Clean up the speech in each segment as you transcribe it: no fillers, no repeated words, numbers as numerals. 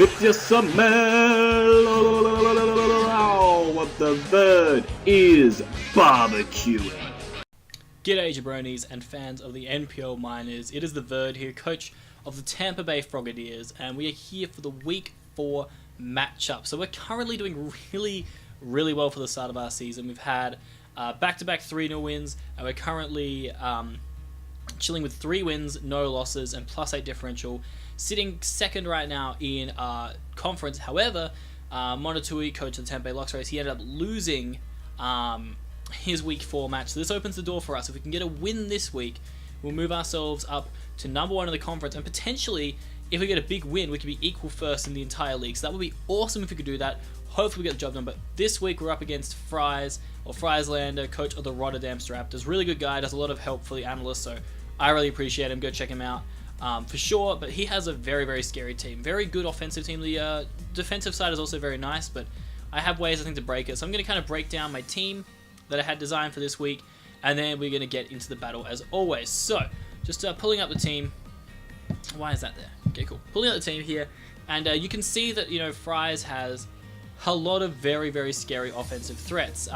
It's your summer. What the bird is barbecuing. G'day jabronis and fans of the NPL Minors. It is the Verd here, coach of the Tampa Bay Frogadiers, and we are here for the Week 4 matchup. So we're currently doing really well for the start of our season. We've had back-to-back 3-0 wins, and we're currently chilling with 3 wins, no losses, and +8 differential, sitting second right now in our conference. However, Monotui, coach of the Tampa Bay Lux Race, he ended up losing his Week 4 match. So this opens the door for us. If we can get a win this week, we'll move ourselves up to number 1 in the conference, and potentially, if we get a big win, we could be equal first in the entire league. So that would be awesome if we could do that. Hopefully we get the job done. But this week we're up against Fries, or Frieslander, coach of the Rotterdam Staraptors. Really good guy, does a lot of help for the analysts, so I really appreciate him. Go check him out for sure. But he has a very scary team. Very good offensive team. The defensive side is also very nice, but I have ways, I think, to break it. So I'm going to kind of break down my team that I had designed for this week, and then we're going to get into the battle as always. So, just pulling up the team. Why is that there? Okay, cool. Pulling up the team here, and you can see that, you know, Fries has a lot of very scary offensive threats.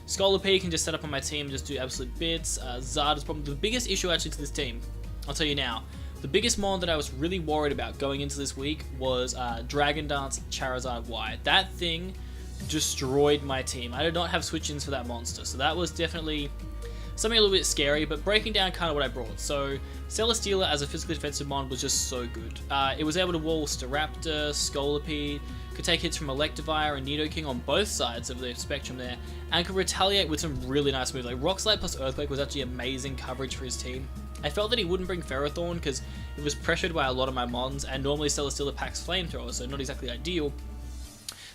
Scholar P can just set up on my team and just do absolute bits. Zard is probably the biggest issue actually to this team. I'll tell you now. The biggest mon that I was really worried about going into this week was Dragon Dance Charizard Y. That thing destroyed my team. I did not have switch-ins for that monster, so that was definitely something a little bit scary, but breaking down kind of what I brought. So, Celesteela as a physically defensive mon was just so good. It was able to wall Staraptor, Scolipede, could take hits from Electivire and Nidoking on both sides of the spectrum there, and could retaliate with some really nice moves. Like Rock Slide plus Earthquake was actually amazing coverage for his team. I felt that he wouldn't bring Ferrothorn because it was pressured by a lot of my mons, and normally Celesteela packs Flamethrower, so not exactly ideal.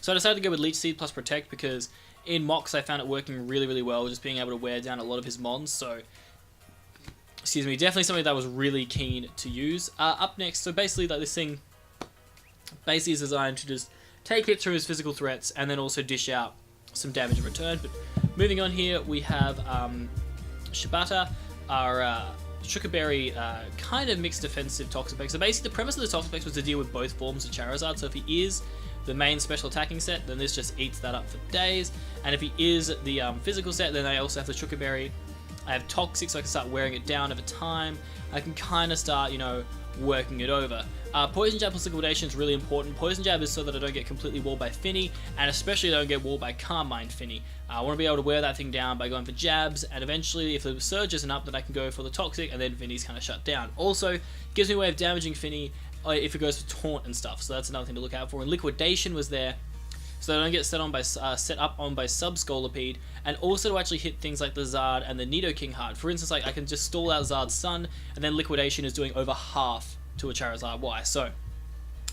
So I decided to go with Leech Seed plus Protect because in Mox I found it working really well, just being able to wear down a lot of his mons. So, excuse me, definitely something that I was really keen to use. Up next, so basically like this thing basically is designed to just take hits from his physical threats and then also dish out some damage in return. But moving on here, we have Shibata, our Sugarberry kind of mixed defensive Toxapex. So basically the premise of the Toxapex was to deal with both forms of Charizard. So if he is the main special attacking set, then this just eats that up for days. And if he is the physical set, then I also have the Sugarberry. I have Toxic, so I can start wearing it down over time. I can kind of start, you know, working it over. Poison Jab plus Liquidation is really important. Poison Jab is so that I don't get completely walled by Finny, and especially don't get walled by Carmine Finny. I want to be able to wear that thing down by going for jabs, and eventually, if the Surge isn't up, then I can go for the Toxic, and then Finny's kind of shut down. Also, gives me a way of damaging Finny if it goes for Taunt and stuff, so that's another thing to look out for. And Liquidation was there, so I don't get set up on by Sub-Scolipede, and also to actually hit things like the Zard and the Nidoking hard. For instance, like I can just stall out Zard's Sun, and then Liquidation is doing over half to a Charizard Y. So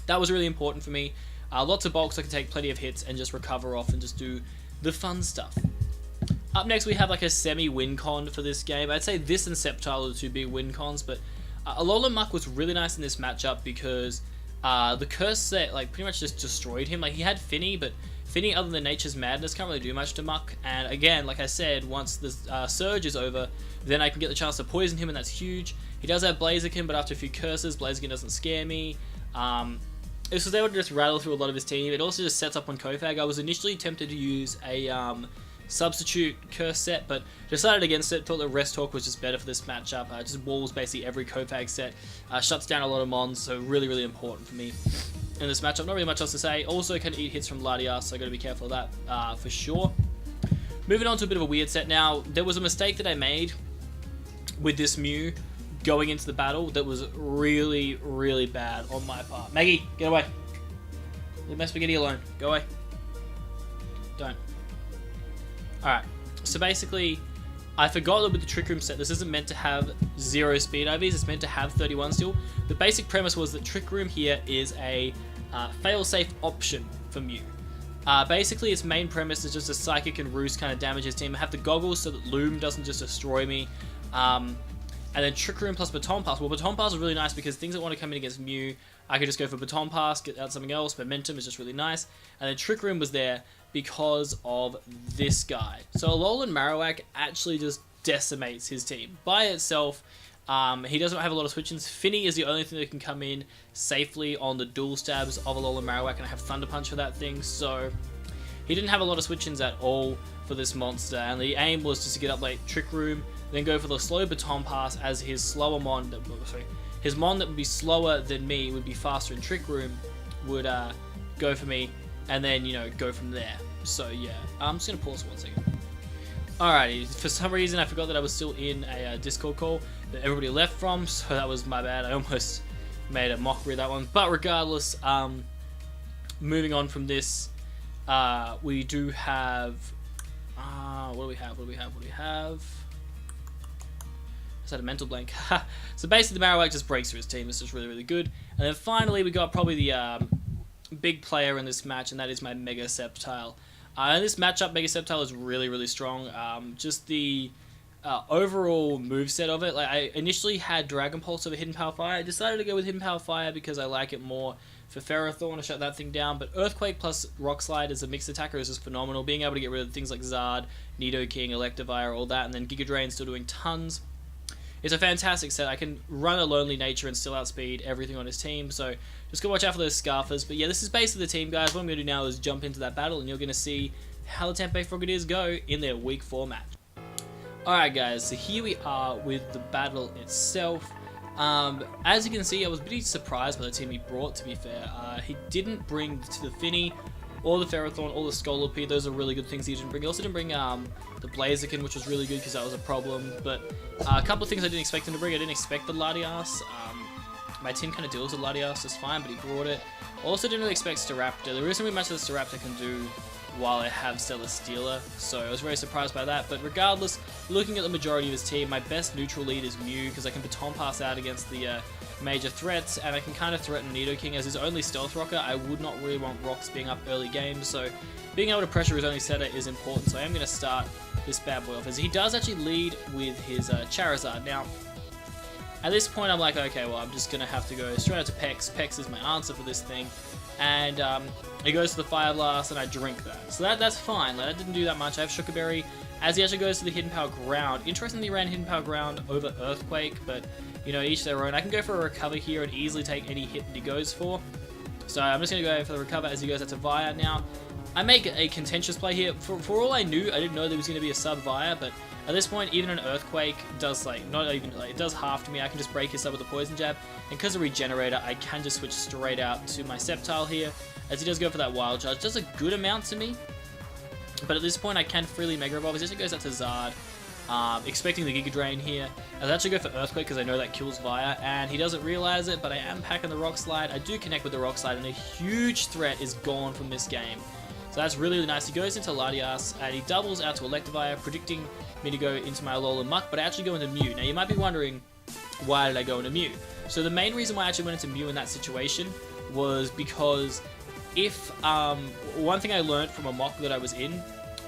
that was really important for me. Lots of bulk, so I can take plenty of hits and just recover off and just do the fun stuff. Up next, we have like a semi-win con for this game. I'd say this and Sceptile are the 2 big win cons, but Alolan Muck was really nice in this matchup because the Curse set like pretty much just destroyed him. Like he had Finny, but Finny, other than Nature's Madness, can't really do much to Muck. And again, like I said, once the Surge is over, then I can get the chance to poison him, and that's huge. He does have Blaziken, but after a few curses, Blaziken doesn't scare me. This was able to just rattle through a lot of his team. It also just sets up on Kofag. I was initially tempted to use a substitute curse set, but decided against it. Thought that Rest Talk was just better for this matchup. Just walls basically every Kofag set, shuts down a lot of mons, so really important for me in this matchup. Not really much else to say. Also can eat hits from Latias, so I got to be careful of that for sure. Moving on to a bit of a weird set now. There was a mistake that I made with this Mew going into the battle that was really bad on my part. Maggie, get away. Leave my spaghetti alone. Go away. Don't. Alright, so basically, I forgot that with the Trick Room set, this isn't meant to have 0 speed IVs, it's meant to have 31 still. The basic premise was that Trick Room here is a fail-safe option for Mew. Basically, its main premise is just a Psychic and Roost kind of damage his team. I have the goggles so that Loom doesn't just destroy me. And then Trick Room plus Baton Pass. Well, Baton Pass is really nice because things that want to come in against Mew, I could just go for Baton Pass, get out something else. Momentum is just really nice. And then Trick Room was there because of this guy. So Alolan Marowak actually just decimates his team. By itself, He doesn't have a lot of switch-ins. Finny is the only thing that can come in safely on the dual stabs of Alola Marowak, and I have Thunder Punch for that thing, so he didn't have a lot of switch-ins at all for this monster, and the aim was just to get up late Trick Room, then go for the slow Baton Pass as his slower Mon, his Mon that would be slower than me, would be faster in Trick Room, would go for me, and then, you know, go from there. So yeah, I'm just going to pause for 1 second. Alrighty, for some reason I forgot that I was still in a Discord call that everybody left from, so that was my bad. I almost made a mockery of that one. But regardless, moving on from this, we do have... what do we have? Just had a mental blank. So basically the Marowak just breaks through his team. This is really, really good. And then finally we got probably the big player in this match, and that is my Mega Sceptile. In this matchup, Mega Sceptile is really, really strong. Just the overall moveset of it. Like, I initially had Dragon Pulse over Hidden Power Fire. I decided to go with Hidden Power Fire because I like it more for Ferrothorn to shut that thing down. But Earthquake plus Rock Slide as a mixed attacker is just phenomenal. Being able to get rid of things like Zard, Nidoking, Electivire, all that, and then Giga Drain still doing tons. It's a fantastic set. I can run a Lonely Nature and still outspeed everything on his team, so just go watch out for those Scarfers. But yeah, this is basically the team, guys. What I'm going to do now is jump into that battle, and you're going to see how the Tampa Bay Frogadiers go in their Week 4 match. Alright guys, so here we are with the battle itself. As you can see, I was pretty surprised by the team he brought, to be fair. He didn't bring to the Finny, or the Ferrothorn, or the Scolipede. Those are really good things he didn't bring. He also didn't bring the Blaziken, which was really good because that was a problem. But a couple of things I didn't expect him to bring. I didn't expect the Latias. My team kind of deals with Latias just fine, but he brought it. Also didn't really expect Staraptor. There isn't really much that Staraptor can do while I have Celesteela, so I was very surprised by that. But regardless, looking at the majority of his team, my best neutral lead is Mew, because I can Baton Pass out against the major threats, and I can kind of threaten Nidoking as his only Stealth Rocker. I would not really want Rocks being up early game, so being able to pressure his only setter is important, so I am going to start this bad boy off, as he does actually lead with his Charizard. Now, at this point I'm like, okay, well, I'm just going to have to go straight out to Pex. Pex is my answer for this thing, and he goes to the Fire Blast, and I drink that. So that's fine. Like, that didn't do that much. I have Sugar Berry, as he actually goes to the Hidden Power Ground. Interestingly, he ran Hidden Power Ground over Earthquake, but, you know, each their own. I can go for a Recover here and easily take any hit that he goes for. So I'm just going to go for the Recover as he goes out to Via. Now, I make a contentious play here. For all I knew, I didn't know there was going to be a sub Via, but at this point, even an Earthquake does, like, not even, like, it does half to me. I can just break his sub with a Poison Jab, and because of Regenerator, I can just switch straight out to my Sceptile here, as he does go for that Wild Charge. Does a good amount to me, but at this point, I can freely Mega Evolve. He just goes out to Zard, expecting the Giga Drain here. I actually go for Earthquake because I know that kills Via, and he doesn't realize it, but I am packing the Rock Slide. I do connect with the Rock Slide, and a huge threat is gone from this game. So that's really, really nice. He goes into Latias, and he doubles out to Electivire, predicting me to go into my Alola Muck, but I actually go into Mew. Now, you might be wondering, why did I go into Mew? So the main reason why I actually went into Mew in that situation was because if, one thing I learned from a mock that I was in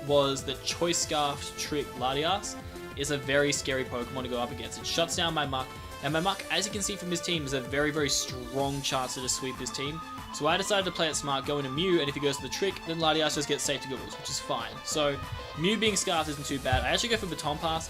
was that Choice Scarf Trick Latias is a very scary Pokemon to go up against. It shuts down my Muck, and my Muck, as you can see from his team, is a very, very strong chance to just sweep his team. So I decided to play it smart, go into Mew, and if he goes to the Trick, then Latias just gets safe to googles, which is fine. So Mew being Scarfed isn't too bad. I actually go for Baton Pass,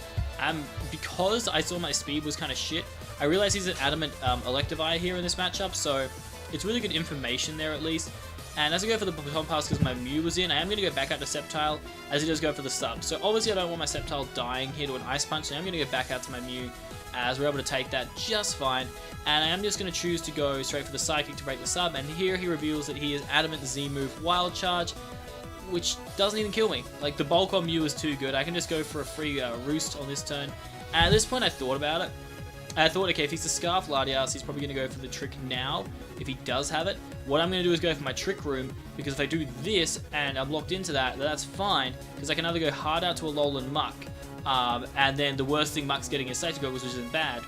because I saw my speed was kind of shit. I realized he's an adamant Electivire here in this matchup, so it's really good information there at least. And as I go for the Baton Pass because my Mew was in, I am going to go back out to Sceptile as he does go for the sub. So obviously I don't want my Sceptile dying here to an Ice Punch, so I'm going to go back out to my Mew as we're able to take that just fine. And I am just going to choose to go straight for the Psychic to break the sub, and here he reveals that he is adamant Z-move Wild Charge, which doesn't even kill me. Like, the bulk on Mew is too good. I can just go for a free Roost on this turn. And at this point I thought about it. I thought, okay, if he's the Scarf Latias, he's probably going to go for the Trick now, if he does have it. What I'm going to do is go for my Trick Room, because if I do this, and I'm locked into that, that's fine, because I can either go hard out to a Alolan Muck, and then the worst thing Muck's getting is Safety Goggles, which isn't bad,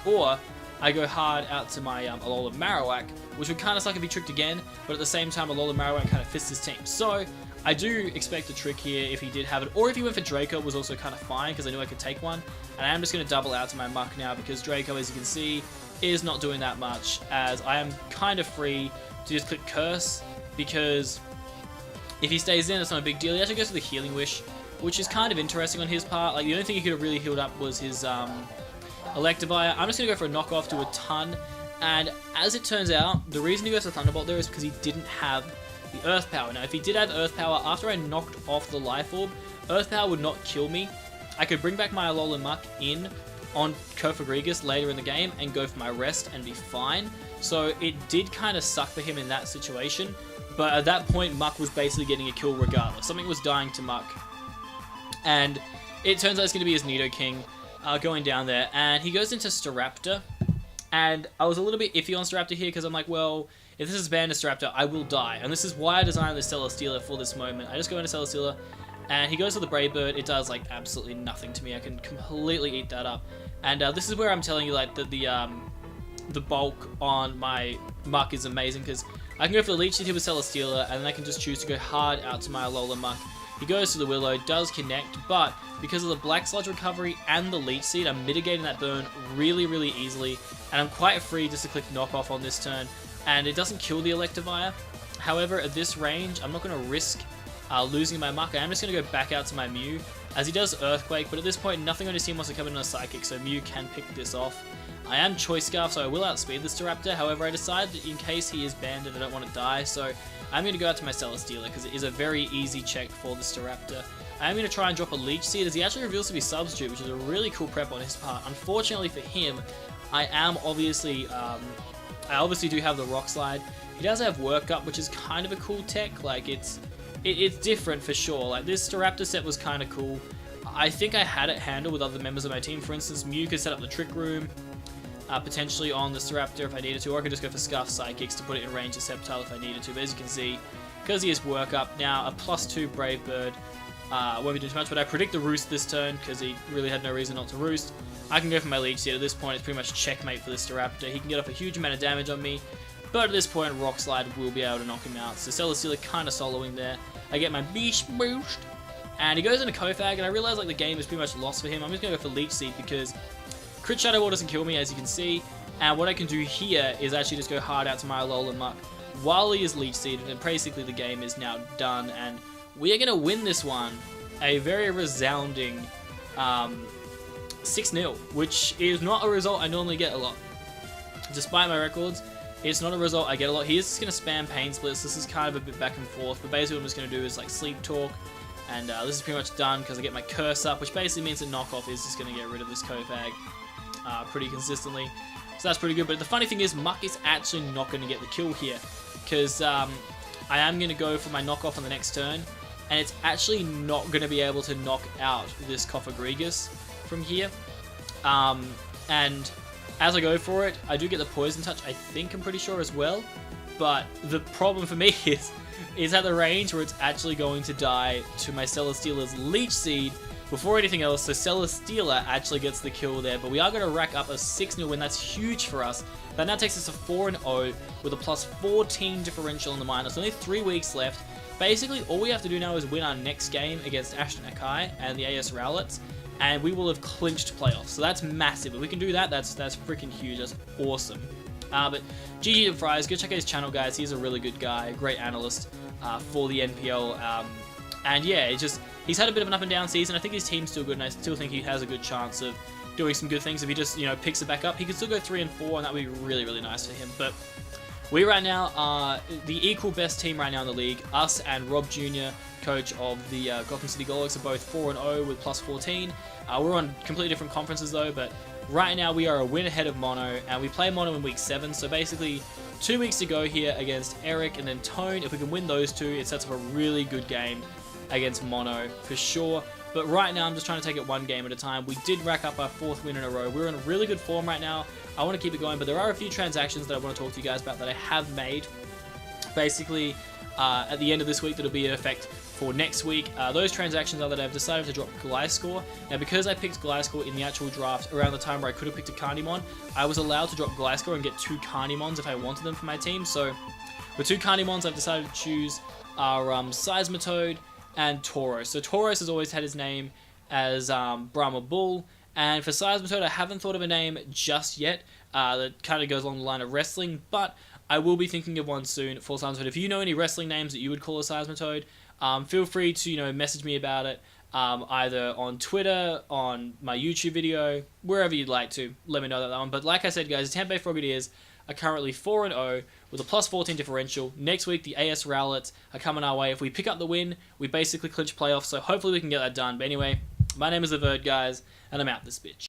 or I go hard out to my Alola Marowak, which would kind of suck if he tricked again, but at the same time, Alola Marowak kind of fists his team. So I do expect a trick here if he did have it, or if he went for Draco was also kind of fine, because I knew I could take one. And I am just going to double out to my Muck now, because Draco, as you can see, is not doing that much, as I am kind of free to just click Curse, because if he stays in, it's not a big deal. He actually goes for the Healing Wish, which is kind of interesting on his part. Like, the only thing he could have really healed up was his Electivire. I'm just going to go for a knockoff, do a ton. And as it turns out, the reason he goes for Thunderbolt there is because he didn't have the Earth Power. Now, if he did have Earth Power, after I knocked off the Life Orb, Earth Power would not kill me. I could bring back my Alolan Muck in on Kofagrigus later in the game and go for my rest and be fine. So it did kind of suck for him in that situation. But at that point, Muck was basically getting a kill regardless. Something was dying to Muck. And it turns out it's going to be his Nidoking going down there. And he goes into Staraptor. And I was a little bit iffy on Staraptor here because I'm like, well, if this is banned to Staraptor, I will die. And this is why I designed the Celesteela for this moment. I just go into Celesteela, and he goes for the Brave Bird. It does, like, absolutely nothing to me. I can completely eat that up. And this is where I'm telling you, like, that the bulk on my Muck is amazing, because I can go for the Leech Seed here with Celesteela, and then I can just choose to go hard out to my Alolan Muck. He goes to the Willow, does connect, but because of the Black Sludge recovery and the Leech Seed, I'm mitigating that burn really, really easily, and I'm quite free just to click Knockoff on this turn, and it doesn't kill the Electivire. However, at this range, I'm not going to risk losing my Muck. I am just going to go back out to my Mew, as he does Earthquake, but at this point, nothing on his team wants to come in on a Psychic, so Mew can pick this off. I am Choice Scarf, so I will outspeed this Staraptor. However, I decided that in case he is banded, I don't want to die, so I'm going to go out to my Celesteela, because it is a very easy check for the Staraptor. I am going to try and drop a Leech Seed, as he actually reveals to be Substitute, which is a really cool prep on his part. Unfortunately for him, I obviously do have the Rock Slide. He does have Work Up, which is kind of a cool tech. Like, it's different for sure. Like, this Staraptor set was kind of cool. I think I had it handled with other members of my team. For instance, Mew could set up the Trick Room, potentially on the Staraptor if I needed to, or I could just go for Scarf Psychics to put it in range of Sceptile if I needed to. But as you can see, because he has Work Up, now a +2 Brave Bird won't be doing too much, but I predict the Roost this turn because he really had no reason not to Roost. I can go for my Leech Seed. At this point, it's pretty much checkmate for the Staraptor. He can get off a huge amount of damage on me, but at this point, Rock Slide will be able to knock him out. So Celesteela kind of soloing there. I get my Beast Boost, and he goes into Kofag, and I realize like the game is pretty much lost for him. I'm just going to go for Leech Seed because Crit Shadow Ball doesn't kill me, as you can see, and what I can do here is actually just go hard out to my Alolan Muck while he is Leech Seed, and basically the game is now done, and we are going to win this one. A very resounding 6-0, which is not a result I normally get a lot. Despite my records, it's not a result I get a lot. He is just going to spam Pain Splits. This is kind of a bit back and forth, but basically what I'm just going to do is like Sleep Talk, and this is pretty much done because I get my Curse up, which basically means that Knockoff is just going to get rid of this Kofag pretty consistently. So that's pretty good, but the funny thing is Muck is actually not going to get the kill here, because I am going to go for my Knockoff on the next turn, and it's actually not going to be able to knock out this Kofagrigus from here. And as I go for it, I do get the Poison Touch, I'm pretty sure as well, but the problem for me is at the range where it's actually going to die to my Celesteela's Leech Seed before anything else, so Celesteela actually gets the kill there, but we are going to rack up a 6-0 win. That's huge for us. That now takes us to 4-0 with a +14 differential in the minors. Only 3 weeks left. Basically, all we have to do now is win our next game against Ashton Akai and the AS Rowlets, and we will have clinched playoffs. So that's massive. If we can do that, that's freaking huge. That's awesome. But GG to Fries, go check out his channel, guys. He's a really good guy, great analyst for the NPL. And yeah, he's had a bit of an up and down season. I think his team's still good, and I still think he has a good chance of doing some good things if he just, picks it back up. He could still go 3-4, and that would be really, really nice for him. But we right now are the equal best team right now in the league. Us and Rob Jr., coach of the Gotham City Golix, are both 4-0 with +14. We're on completely different conferences though, but right now we are a win ahead of Mono, and we play Mono in week 7, so basically 2 weeks to go here against Eric and then Tone. If we can win those two, it sets up a really good game against Mono for sure. But right now I'm just trying to take it one game at a time. We did rack up our 4th win in a row. We're in a really good form right now. I want to keep it going, but there are a few transactions that I want to talk to you guys about that I have made. Basically, at the end of this week, that'll be in effect for next week. Those transactions are that I've decided to drop Gliscor. Now, because I picked Gliscor in the actual draft around the time where I could have picked a Carnimon, I was allowed to drop Gliscor and get 2 Carnimons if I wanted them for my team. So, with 2 Carnimons, I've decided to choose our Seismitoad and Tauros. So Tauros has always had his name as Brahma Bull, and for Seismitoad I haven't thought of a name just yet that kind of goes along the line of wrestling, but I will be thinking of one soon for Seismitoad. If you know any wrestling names that you would call a Seismitoad, feel free to message me about it either on Twitter, on my YouTube video, wherever you'd like to. Let me know that one. But like I said, guys, the Tampa Bay Frogadiers are currently 4-0 with a +14 differential. Next week, the AS Rowlets are coming our way. If we pick up the win, we basically clinch playoffs, so hopefully we can get that done. But anyway, my name is The Verd, guys, and I'm out this bitch.